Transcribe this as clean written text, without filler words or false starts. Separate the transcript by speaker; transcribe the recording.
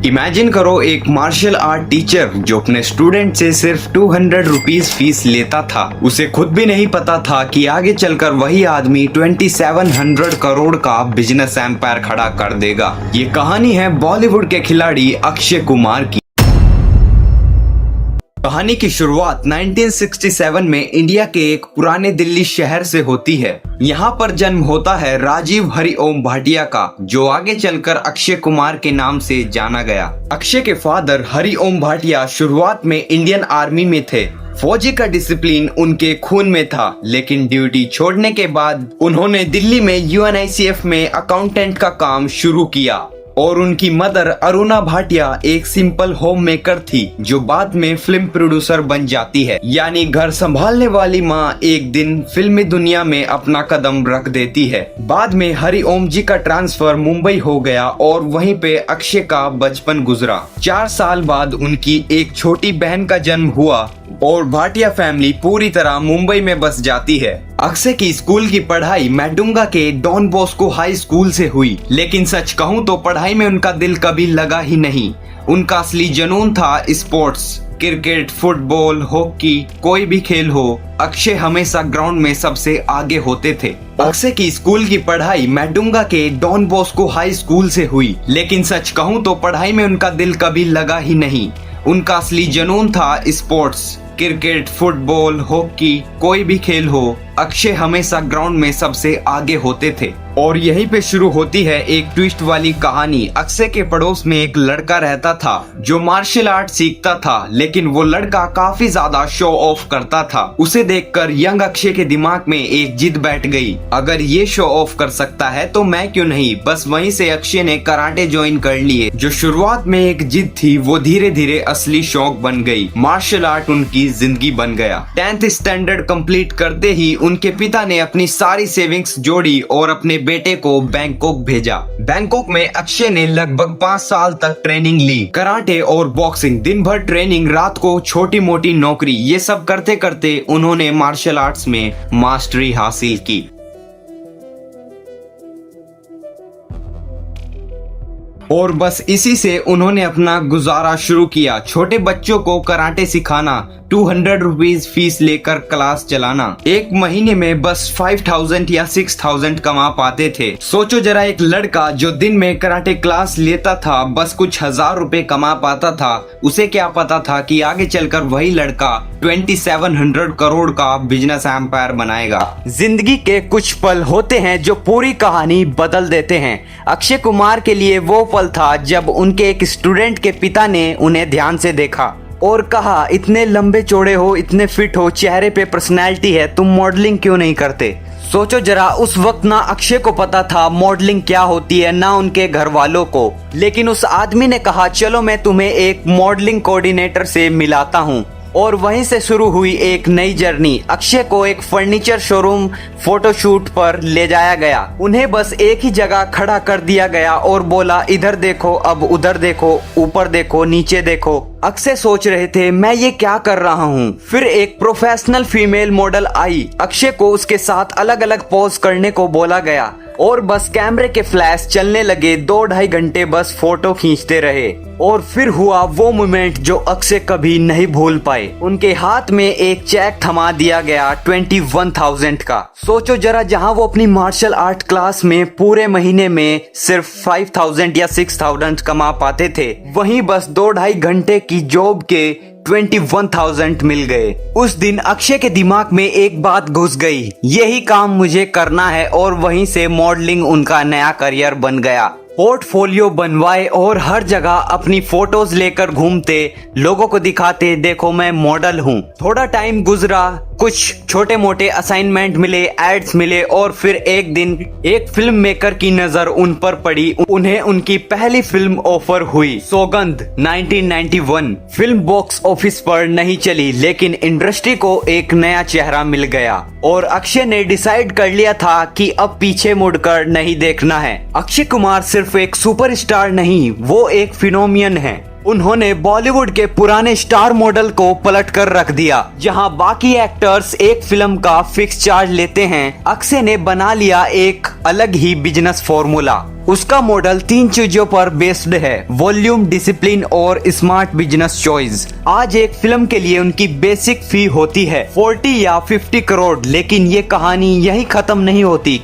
Speaker 1: Imagine करो एक martial art teacher जो अपने स्टूडेंट से सिर्फ 200 रुपीज फीस लेता था। उसे खुद भी नहीं पता था कि आगे चलकर वही आदमी 2700 करोड़ का बिजनेस एम्पायर खड़ा कर देगा। ये कहानी है बॉलीवुड के खिलाड़ी अक्षय कुमार की। कहानी की शुरुआत 1967 में इंडिया के एक पुराने दिल्ली शहर से होती है। यहाँ पर जन्म होता है राजीव हरिओम भाटिया का, जो आगे चलकर अक्षय कुमार के नाम से जाना गया। अक्षय के फादर हरिओम भाटिया शुरुआत में इंडियन आर्मी में थे। फौजी का डिसिप्लिन उनके खून में था, लेकिन ड्यूटी छोड़ने के बाद उन्होंने दिल्ली में UNICF में अकाउंटेंट का काम शुरू किया। और उनकी मदर अरुणा भाटिया एक सिंपल होम मेकर थी, जो बाद में फिल्म प्रोड्यूसर बन जाती है। यानी घर संभालने वाली माँ एक दिन फिल्मी दुनिया में अपना कदम रख देती है। बाद में हरिओम जी का ट्रांसफर मुंबई हो गया और वहीं पे अक्षय का बचपन गुजरा। 4 साल बाद उनकी एक छोटी बहन का जन्म हुआ और भाटिया फैमिली पूरी तरह मुंबई में बस जाती है। अक्षय की स्कूल की पढ़ाई मैडुंगा के डॉन बॉस्को हाई स्कूल से हुई, लेकिन सच कहूँ तो पढ़ाई में उनका दिल कभी लगा ही नहीं। उनका असली जुनून था स्पोर्ट्स, क्रिकेट, फुटबॉल, हॉकी, कोई भी खेल हो, अक्षय हमेशा ग्राउंड में सबसे आगे होते थे। अक्षय की स्कूल की पढ़ाई मैडुंगा के डॉन बॉस्को हाई स्कूल से हुई, लेकिन सच कहूँ तो पढ़ाई में उनका दिल कभी लगा ही नहीं। उनका असली जुनून था स्पोर्ट्स, क्रिकेट, फुटबॉल, हॉकी, कोई भी खेल हो, अक्षय हमेशा ग्राउंड में सबसे आगे होते थे। और यहीं पे शुरू होती है एक ट्विस्ट वाली कहानी। अक्षय के पड़ोस में एक लड़का रहता था जो मार्शल आर्ट सीखता था, लेकिन वो लड़का काफी ज्यादा शो ऑफ करता था। उसे देखकर यंग अक्षय के दिमाग में एक जिद बैठ गई, अगर ये शो ऑफ कर सकता है तो मैं क्यों नहीं। बस वहीं से अक्षय ने कराटे ज्वाइन कर लिए। जो शुरुआत में एक जिद थी वो धीरे धीरे असली शौक बन गई। मार्शल आर्ट उनकी जिंदगी बन गया। 10th स्टैंडर्ड कंप्लीट करते ही उनके पिता ने अपनी सारी सेविंग्स जोड़ी और अपने बेटे को बैंकॉक भेजा। बैंकॉक में अक्षय ने लगभग 5 साल तक ट्रेनिंग ली। कराटे और बॉक्सिंग, दिन भर ट्रेनिंग, रात को छोटी मोटी नौकरी, ये सब करते करते उन्होंने मार्शल आर्ट्स में मास्टरी हासिल की। और बस इसी से उन्होंने अपना गुजारा शुरू किया। छोटे बच्चों को कराटे सिखाना, 200 रुपीज फीस लेकर क्लास चलाना, एक महीने में बस 5000 या 6000 कमा पाते थे। सोचो जरा, एक लड़का जो दिन में कराटे क्लास लेता था बस कुछ 1000 रुपए कमा पाता था। उसे क्या पता था कि आगे चलकर वही लड़का 2700 करोड़ का बिजनेस एम्पायर बनाएगा। जिंदगी के कुछ पल होते हैं जो पूरी कहानी बदल देते हैं। अक्षय कुमार के लिए वो पल था जब उनके एक स्टूडेंट के पिता ने उन्हें ध्यान से देखा और कहा, इतने लंबे चौड़े हो, इतने फिट हो, चेहरे पे पर्सनैलिटी है, तुम मॉडलिंग क्यों नहीं करते। सोचो जरा, उस वक्त ना अक्षय को पता था मॉडलिंग क्या होती है, ना उनके घर वालों को, लेकिन उस आदमी ने कहा, चलो मैं तुम्हें एक मॉडलिंग कोऑर्डिनेटर से मिलाता हूँ। और वहीं से शुरू हुई एक नई जर्नी। अक्षय को एक फर्नीचर शोरूम फोटोशूट पर ले जाया गया। उन्हें बस एक ही जगह खड़ा कर दिया गया और बोला, इधर देखो, अब उधर देखो, ऊपर देखो, नीचे देखो। अक्षय सोच रहे थे, मैं ये क्या कर रहा हूँ। फिर एक professional female model I. Akshay को उसके साथ अलग अलग पोज करने को बोला गया और बस कैमरे के फ्लैश चलने लगे। 2-2.5 घंटे बस फोटो खींचते रहे और फिर हुआ वो मोमेंट जो अक्षय कभी नहीं भूल पाए। उनके हाथ में एक चेक थमा दिया गया 21,000 का। सोचो जरा, जहां वो अपनी मार्शल आर्ट क्लास में पूरे महीने में सिर्फ 5000 या 6000 कमा पाते थे, वहीं बस 2-2.5 घंटे की जॉब के 21,000 मिल गए। उस दिन अक्षय के दिमाग में एक बात घुस गई, यही काम मुझे करना है। और वहीं से मॉडलिंग उनका नया करियर बन गया। पोर्टफोलियो बनवाए और हर जगह अपनी फोटोज लेकर घूमते, लोगों को दिखाते, देखो मैं मॉडल हूँ। थोड़ा टाइम गुजरा, कुछ छोटे मोटे असाइनमेंट मिले, एड्स मिले और फिर एक दिन एक फिल्म मेकर की नजर उन पर पड़ी। उन्हें उनकी पहली फिल्म ऑफर हुई, सौगंध 1991। फिल्म बॉक्स ऑफिस पर नहीं चली, लेकिन इंडस्ट्री को एक नया चेहरा मिल गया और अक्षय ने डिसाइड कर लिया था कि अब पीछे मुड़कर नहीं देखना है। अक्षय कुमार सिर्फ एक सुपरस्टार नहीं, वो एक फिनोमियन है। उन्होंने बॉलीवुड के पुराने स्टार मॉडल को पलट कर रख दिया। जहां बाकी एक्टर्स एक फिल्म का फिक्स चार्ज लेते हैं, अक्षय ने बना लिया एक अलग ही बिजनेस फॉर्मूला। उसका मॉडल 3 चीजों पर बेस्ड है: वॉल्यूम, डिसिप्लिन और स्मार्ट बिजनेस चॉइस। आज एक फिल्म के लिए उनकी बेसिक फी होती है 40 या 50 करोड़, लेकिन ये कहानी यही खत्म नहीं होती।